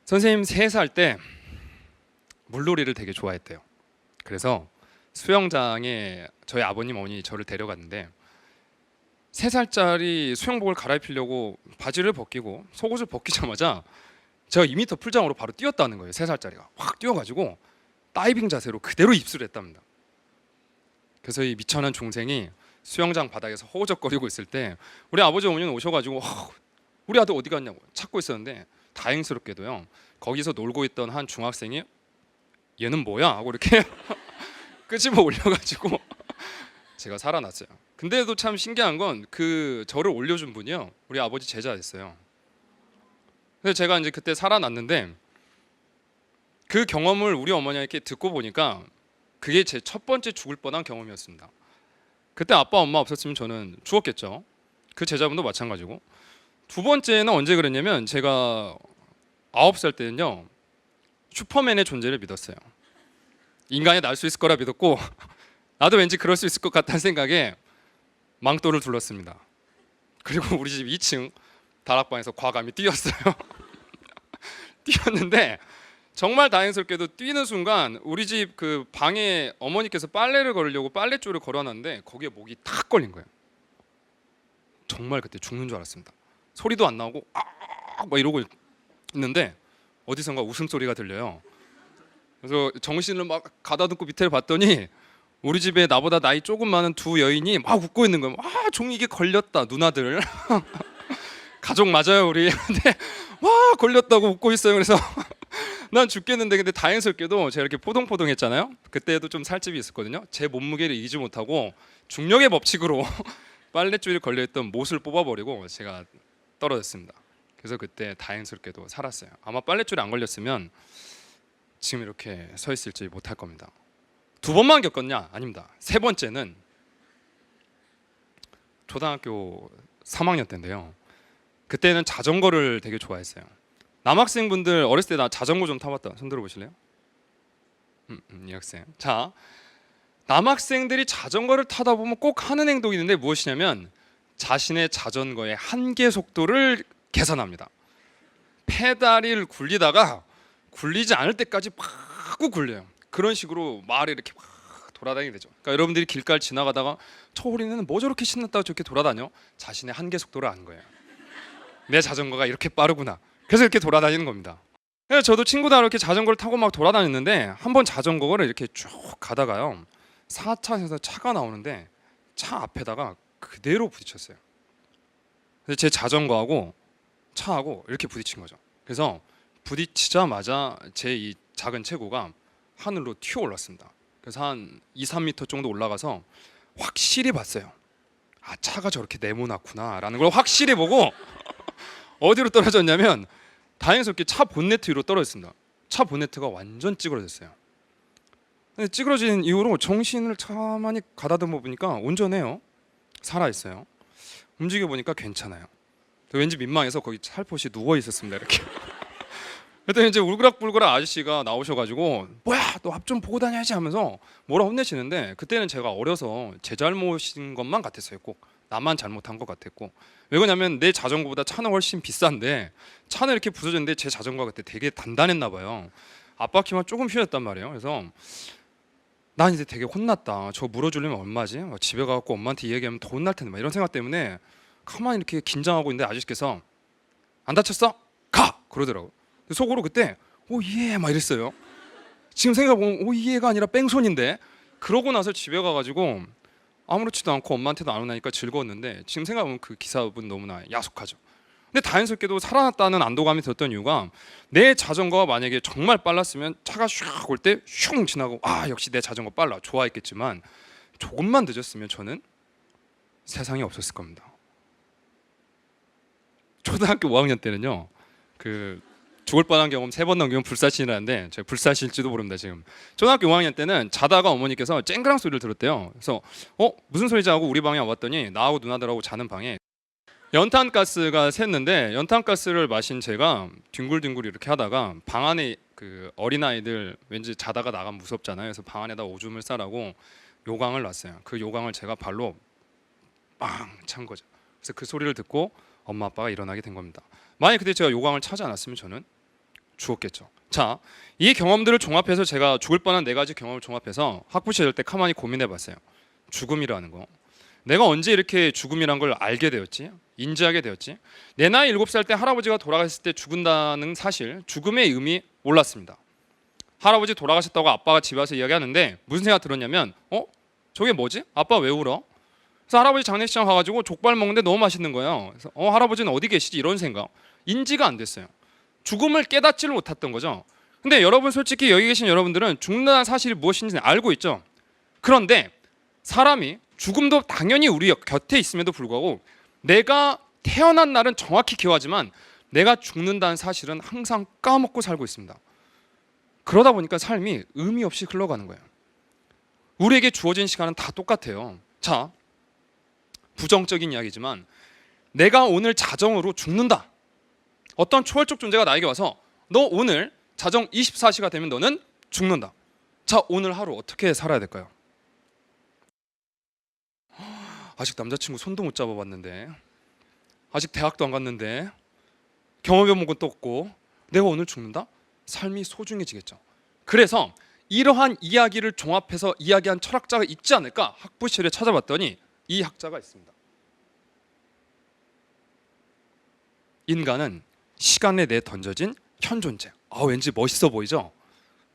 선생님 3살 때 물놀이를 되게 좋아했대요. 그래서 수영장에 저희 아버님 어머니 저를 데려갔는데 3살짜리 수영복을 갈아입히려고 바지를 벗기고 속옷을 벗기자마자 제가 2m 풀장으로 바로 뛰었다는 거예요. 3살짜리가 확 뛰어가지고 다이빙 자세로 그대로 입수를 했답니다. 그래서 이 미천한 중생이 수영장 바닥에서 허우적거리고 있을 때 우리 아버지 어머니는 오셔가지고 우리 아들 어디 갔냐고 찾고 있었는데 다행스럽게도요 거기서 놀고 있던 한 중학생이 얘는 뭐야 하고 이렇게 끄집어 올려가지고 제가 살아났어요. 근데도 참 신기한 건 그 저를 올려준 분이요 우리 아버지 제자였어요. 그래서 제가 이제 그때 살아났는데 그 경험을 우리 어머니가 이렇게 듣고 보니까 그게 제 첫 번째 죽을 뻔한 경험이었습니다. 그때 아빠 엄마 없었으면 저는 죽었겠죠. 그 제자분도 마찬가지고. 두 번째는 언제 그랬냐면 제가 9살 때는요 슈퍼맨의 존재를 믿었어요. 인간이 날 수 있을 거라 믿었고 나도 왠지 그럴 수 있을 것 같다는 생각에 망토를 둘렀습니다. 그리고 우리 집 2층 다락방에서 과감히 뛰었어요. 뛰었는데 정말 다행스럽게도 뛰는 순간 우리 집 그 방에 어머니께서 빨래를 걸으려고 빨랫줄을 걸어놨는데 거기에 목이 탁 걸린 거예요. 정말 그때 죽는 줄 알았습니다. 소리도 안 나오고 막 이러고 있는데 어디선가 웃음소리가 들려요. 그래서 정신을 막 가다듬고 밑에 봤더니 우리 집에 나보다 나이 조금 많은 두 여인이 막 웃고 있는 거예요. 종이 이게 걸렸다 누나들 가족 맞아요 우리. 근데 와 걸렸다고 웃고 있어요. 그래서 난 죽겠는데 근데 다행스럽게도 제가 이렇게 포동포동했잖아요. 그때도 좀 살집이 있었거든요. 제 몸무게를 이기지 못하고 중력의 법칙으로 빨랫줄이 걸려있던 못을 뽑아버리고 제가 떨어졌습니다. 그래서 그때 다행스럽게도 살았어요. 아마 빨랫줄이 안 걸렸으면 지금 이렇게 서 있을지 못할 겁니다. 2번만 겪었냐? 아닙니다. 3번째는 초등학교 3학년 때인데요. 그때는 자전거를 되게 좋아했어요. 남학생분들 어렸을 때 나 자전거 좀 타봤다. 손 들어보실래요? 이 학생. 자, 남학생들이 자전거를 타다 보면 꼭 하는 행동이 있는데 무엇이냐면 자신의 자전거의 한계 속도를 계산합니다. 페달을 굴리다가 굴리지 않을 때까지 막 굴려요. 그런 식으로 마을에 이렇게 막 돌아다니게 되죠. 그러니까 여러분들이 길가를 지나가다가 저 어린애는 뭐 저렇게 신났다고 저렇게 돌아다녀? 자신의 한계 속도를 아는 거예요. 내 자전거가 이렇게 빠르구나. 그래서 이렇게 돌아다니는 겁니다. 그래서 저도 친구들하고 이렇게 자전거를 타고 막 돌아다녔는데 한번 자전거를 이렇게 쭉 가다가요 4차선에서 차가 나오는데 차 앞에다가 그대로 부딪혔어요. 그래서 제 자전거하고 차하고 이렇게 부딪힌 거죠. 그래서 부딪히자마자 제 이 작은 체구가 하늘로 튀어 올랐습니다. 그래서 한 2, 3m 정도 올라가서 확실히 봤어요. 차가 저렇게 네모나구나 라는 걸 확실히 보고 어디로 떨어졌냐면 다행스럽게 차 본네트 위로 떨어졌습니다. 차 본네트가 완전 찌그러졌어요. 근데 찌그러진 이후로 정신을 가만히 가다듬어 보니까 온전해요. 살아있어요. 움직여 보니까 괜찮아요. 왠지 민망해서 거기 살포시 누워 있었습니다. 이렇게. 그랬더니 이제 울그락불그락 아저씨가 나오셔가지고 뭐야 너 앞 좀 보고 다녀야지 하면서 뭐라 혼내시는데 그때는 제가 어려서 제 잘못인 것만 같았어요. 꼭 나만 잘못한 것 같았고 왜 그러냐면 내 자전거보다 차는 훨씬 비싼데 차는 이렇게 부서졌는데 제 자전거가 그때 되게 단단했나 봐요. 앞바퀴만 조금 휘었단 말이에요. 그래서 난 이제 되게 혼났다. 저거 물어주려면 얼마지? 집에 가갖고 엄마한테 이야기하면 더 혼날 텐데 막 이런 생각 때문에 가만히 이렇게 긴장하고 있는데 아저씨께서 안 다쳤어? 가! 그러더라고요. 속으로 그때 오예 막 이랬어요. 지금 생각해보면 오예가 아니라 뺑소니인데 그러고 나서 집에 가가지고 아무렇지도 않고 엄마한테도 안 혼나니까 즐거웠는데 지금 생각해보면 그 기사분 너무나 야속하죠. 근데 다행스럽게도 살아났다는 안도감이 들었던 이유가 내 자전거가 만약에 정말 빨랐으면 차가 슉 올 때 슝 지나고 역시 내 자전거 빨라 좋아했겠지만 조금만 늦었으면 저는 세상에 없었을 겁니다. 초등학교 5학년 때는요 그 죽을 뻔한 경험 3번 넘기면 불사신이라는데 제가 불사실지도 모릅니다. 지금 초등학교 5학년 때는 자다가 어머니께서 쨍그랑 소리를 들었대요. 그래서 무슨 소리지 하고 우리 방에 왔더니 나하고 누나들하고 자는 방에 연탄가스가 샜는데 연탄가스를 마신 제가 뒹굴뒹굴 이렇게 하다가 방 안에 그 어린아이들 왠지 자다가 나가면 무섭잖아요. 그래서 방 안에다 오줌을 싸라고 요강을 놨어요. 그 요강을 제가 발로 빵 찬 거죠. 그래서 그 소리를 듣고 엄마 아빠가 일어나게 된 겁니다. 만약 그때 제가 요강을 차지 않았으면 저는 죽었겠죠. 자, 이 경험들을 종합해서 제가 죽을 뻔한 4가지 경험을 종합해서 학부 시절 때 가만히 고민해봤어요. 죽음이라는 거. 내가 언제 이렇게 죽음이란 걸 알게 되었지? 인지하게 되었지? 내 나이 7살 때 할아버지가 돌아가셨을 때 죽는다는 사실, 죽음의 의미 몰랐습니다. 할아버지 돌아가셨다고 아빠가 집에 와서 이야기하는데 무슨 생각 들었냐면 저게 뭐지? 아빠 왜 울어? 그래서 할아버지 장례식장 가가지고 족발 먹는데 너무 맛있는 거예요. 그래서 할아버지는 어디 계시지? 이런 생각. 인지가 안 됐어요. 죽음을 깨닫지를 못했던 거죠. 근데 여러분 솔직히 여기 계신 여러분들은 죽는다는 사실이 무엇인지 알고 있죠. 그런데 사람이 죽음도 당연히 우리 곁에 있음에도 불구하고 내가 태어난 날은 정확히 기억하지만 내가 죽는다는 사실은 항상 까먹고 살고 있습니다. 그러다 보니까 삶이 의미 없이 흘러가는 거예요. 우리에게 주어진 시간은 다 똑같아요. 자, 부정적인 이야기지만 내가 오늘 자정으로 죽는다. 어떤 초월적 존재가 나에게 와서 너 오늘 자정 24시가 되면 너는 죽는다. 자, 오늘 하루 어떻게 살아야 될까요? 아직 남자친구 손도 못 잡아봤는데, 아직 대학도 안 갔는데, 경험해본 것도 없고 내가 오늘 죽는다? 삶이 소중해지겠죠. 그래서 이러한 이야기를 종합해서 이야기한 철학자가 있지 않을까 학부 시절에 찾아봤더니 이 학자가 있습니다. 인간은 시간에 내던져진 현존재. 왠지 멋있어 보이죠?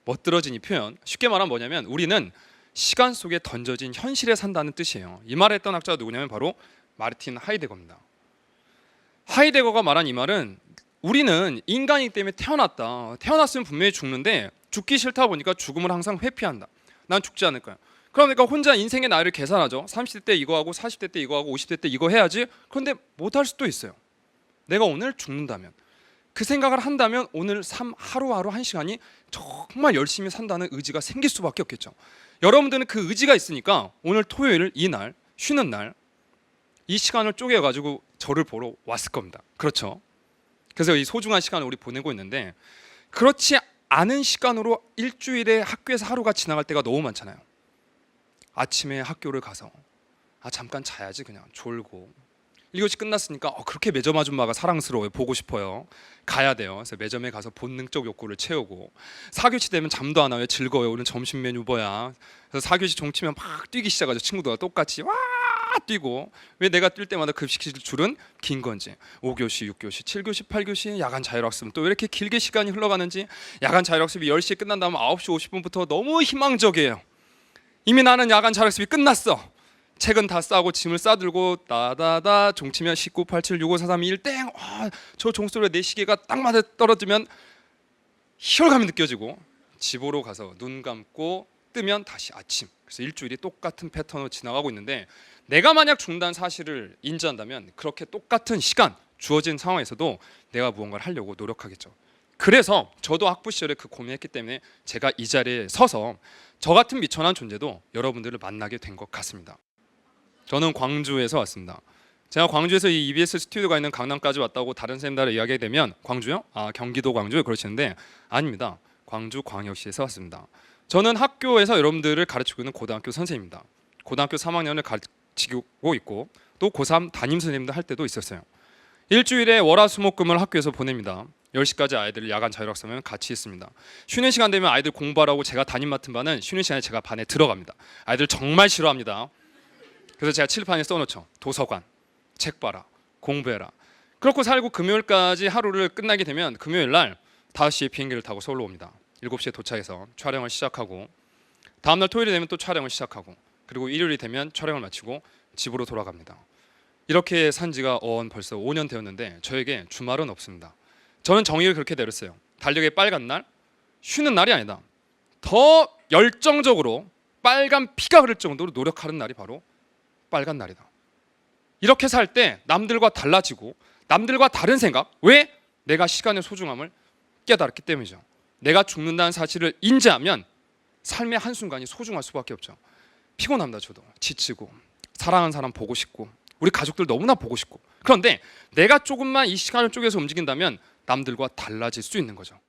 멋들어진 이 표현, 쉽게 말하면 뭐냐면 우리는 시간 속에 던져진 현실에 산다는 뜻이에요. 이 말을 했던 학자가 누구냐면 바로 마르틴 하이데거입니다. 하이데거가 말한 이 말은 우리는 인간이기 때문에 태어났다. 태어났으면 분명히 죽는데 죽기 싫다 보니까 죽음을 항상 회피한다. 난 죽지 않을 거야. 그러니까 혼자 인생의 나이를 계산하죠. 30대 때 이거 하고 40대 때 이거 하고 50대 때 이거 해야지. 그런데 못할 수도 있어요. 내가 오늘 죽는다면, 그 생각을 한다면 오늘 삶 하루하루 한 시간이 정말 열심히 산다는 의지가 생길 수밖에 없겠죠. 여러분들은 그 의지가 있으니까 오늘 토요일 이날 쉬는 날 이 시간을 쪼개가지고 저를 보러 왔을 겁니다. 그렇죠? 그래서 이 소중한 시간을 우리 보내고 있는데 그렇지 않은 시간으로 일주일에 학교에서 하루가 지나갈 때가 너무 많잖아요. 아침에 학교를 가서 잠깐 자야지 그냥 졸고 1교시 끝났으니까 그렇게 매점 아줌마가 사랑스러워요. 보고 싶어요. 가야 돼요. 그래서 매점에 가서 본능적 욕구를 채우고 4교시 되면 잠도 안 와요. 즐거워요. 오늘 점심 메뉴 뭐야. 그래서 4교시 종치면 막 뛰기 시작하죠. 친구들과 똑같이 와 뛰고 왜 내가 뛸 때마다 급식실 줄은 긴 건지 5교시, 6교시, 7교시, 8교시 야간 자율학습은 또 왜 이렇게 길게 시간이 흘러가는지 야간 자율학습이 10시에 끝난다면 9시 50분부터 너무 희망적이에요. 이미 나는 야간 자율학습이 끝났어. 책은 다 싸고 짐을 싸들고 따다다 종치면 19, 87, 65, 4, 3, 2, 1 땡. 저 종소리에 내 시계가 딱 맞아 떨어지면 희열감이 느껴지고 집으로 가서 눈 감고 뜨면 다시 아침. 그래서 일주일이 똑같은 패턴으로 지나가고 있는데 내가 만약 죽는다는 사실을 인지한다면 그렇게 똑같은 시간 주어진 상황에서도 내가 무언가를 하려고 노력하겠죠. 그래서 저도 학부 시절에 그 고민했기 때문에 제가 이 자리에 서서 저 같은 미천한 존재도 여러분들을 만나게 된 것 같습니다. 저는 광주에서 왔습니다. 제가 광주에서 이 EBS 스튜디오가 있는 강남까지 왔다고 다른 쌤들을 이야기하게 되면 광주요? 경기도 광주 그러시는데 아닙니다. 광주 광역시에서 왔습니다. 저는 학교에서 여러분들을 가르치고 있는 고등학교 선생님입니다. 고등학교 3학년을 가르치고 있고 또 고3 담임 선생님도 할 때도 있었어요. 일주일에 월화수목금을 학교에서 보냅니다. 10시까지 아이들 야간 자율학습하면 같이 있습니다. 쉬는 시간 되면 아이들 공부하라고 제가 담임 맡은 반은 쉬는 시간에 제가 반에 들어갑니다. 아이들 정말 싫어합니다. 그래서 제가 칠판에 써놓죠. 도서관, 책 봐라, 공부해라. 그렇고 살고 금요일까지 하루를 끝나게 되면 금요일 날 5시에 비행기를 타고 서울로 옵니다. 7시에 도착해서 촬영을 시작하고 다음날 토요일이 되면 또 촬영을 시작하고 그리고 일요일이 되면 촬영을 마치고 집으로 돌아갑니다. 이렇게 산 지가 벌써 5년 되었는데 저에게 주말은 없습니다. 저는 정의를 그렇게 내렸어요. 달력의 빨간 날, 쉬는 날이 아니다. 더 열정적으로 빨간 피가 흐를 정도로 노력하는 날이 바로 빨간 날이다. 이렇게 살 때 남들과 달라지고 남들과 다른 생각, 왜? 내가 시간의 소중함을 깨달았기 때문이죠. 내가 죽는다는 사실을 인지하면 삶의 한순간이 소중할 수밖에 없죠. 피곤합니다. 저도 지치고 사랑하는 사람 보고 싶고 우리 가족들 너무나 보고 싶고 그런데 내가 조금만 이 시간을 쪼개서 움직인다면 남들과 달라질 수 있는 거죠.